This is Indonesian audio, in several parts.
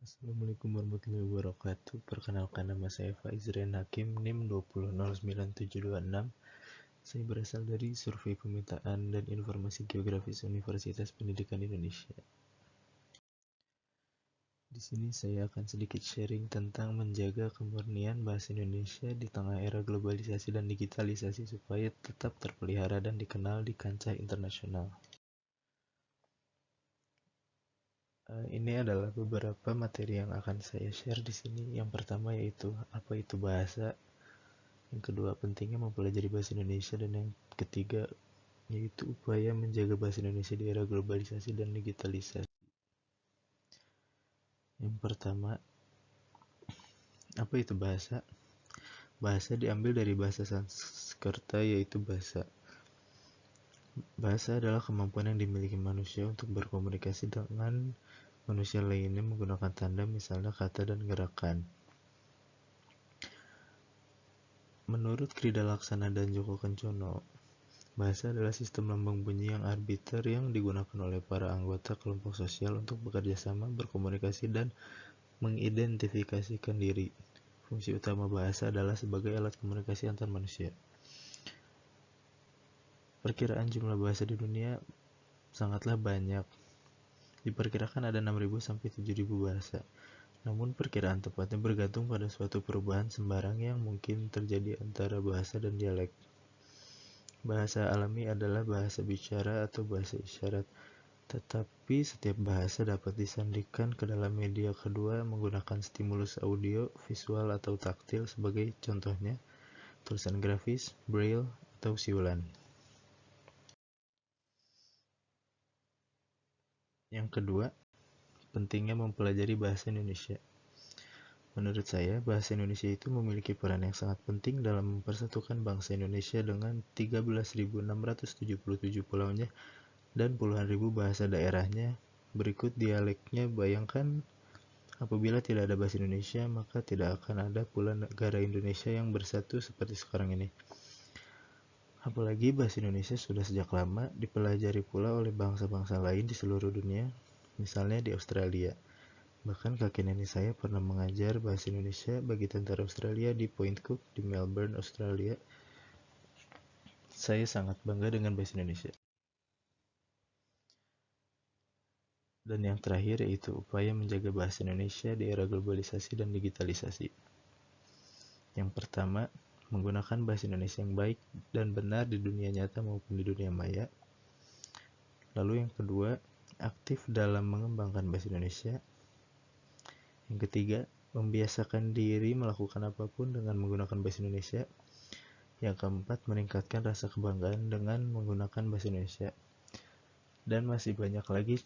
Assalamualaikum warahmatullahi wabarakatuh. Perkenalkan, nama saya Faizren Hakim, NIM 2009726. Saya berasal dari Survei Pemetaan dan Informasi Geografis Universitas Pendidikan Indonesia. Di sini saya akan sedikit sharing tentang menjaga kemurnian bahasa Indonesia di tengah era globalisasi dan digitalisasi supaya tetap terpelihara dan dikenal di kancah internasional. Ini adalah beberapa materi yang akan saya share di sini. Yang pertama yaitu apa itu bahasa. Yang kedua, pentingnya mempelajari bahasa Indonesia, dan yang ketiga yaitu upaya menjaga bahasa Indonesia di era globalisasi dan digitalisasi. Yang pertama, apa itu bahasa? Bahasa diambil dari bahasa Sanskerta yaitu basa. Bahasa adalah kemampuan yang dimiliki manusia untuk berkomunikasi dengan manusia lainnya menggunakan tanda, misalnya kata dan gerakan. Menurut Krida Laksana dan Joko Kencono, bahasa adalah sistem lambang bunyi yang arbiter yang digunakan oleh para anggota kelompok sosial untuk bekerja sama, berkomunikasi, dan mengidentifikasikan diri. Fungsi utama bahasa adalah sebagai alat komunikasi antar manusia. Perkiraan jumlah bahasa di dunia sangatlah banyak. Diperkirakan ada 6.000 sampai 7.000 bahasa. Namun perkiraan tepatnya bergantung pada suatu perubahan sembarang yang mungkin terjadi antara bahasa dan dialek. Bahasa alami adalah bahasa bicara atau bahasa isyarat, tetapi setiap bahasa dapat disandikan ke dalam media kedua menggunakan stimulus audio, visual, atau taktil, sebagai contohnya tulisan grafis, braille, atau siulan. Yang kedua, pentingnya mempelajari bahasa Indonesia. Menurut saya, bahasa Indonesia itu memiliki peran yang sangat penting dalam mempersatukan bangsa Indonesia dengan 13.677 pulaunya dan puluhan ribu bahasa daerahnya. Berikut dialeknya. Bayangkan, apabila tidak ada bahasa Indonesia, maka tidak akan ada pula negara Indonesia yang bersatu seperti sekarang ini. Apalagi bahasa Indonesia sudah sejak lama dipelajari pula oleh bangsa-bangsa lain di seluruh dunia, misalnya di Australia. Bahkan kakek nenek saya pernah mengajar bahasa Indonesia bagi tentara Australia di Point Cook di Melbourne, Australia. Saya sangat bangga dengan bahasa Indonesia. Dan yang terakhir yaitu upaya menjaga bahasa Indonesia di era globalisasi dan digitalisasi. Yang pertama, menggunakan bahasa Indonesia yang baik dan benar di dunia nyata maupun di dunia maya. Lalu yang kedua, aktif dalam mengembangkan bahasa Indonesia. Yang ketiga, membiasakan diri melakukan apapun dengan menggunakan bahasa Indonesia. Yang keempat, meningkatkan rasa kebanggaan dengan menggunakan bahasa Indonesia. Dan masih banyak lagi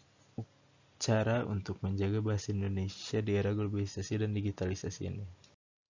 cara untuk menjaga bahasa Indonesia di era globalisasi dan digitalisasi ini.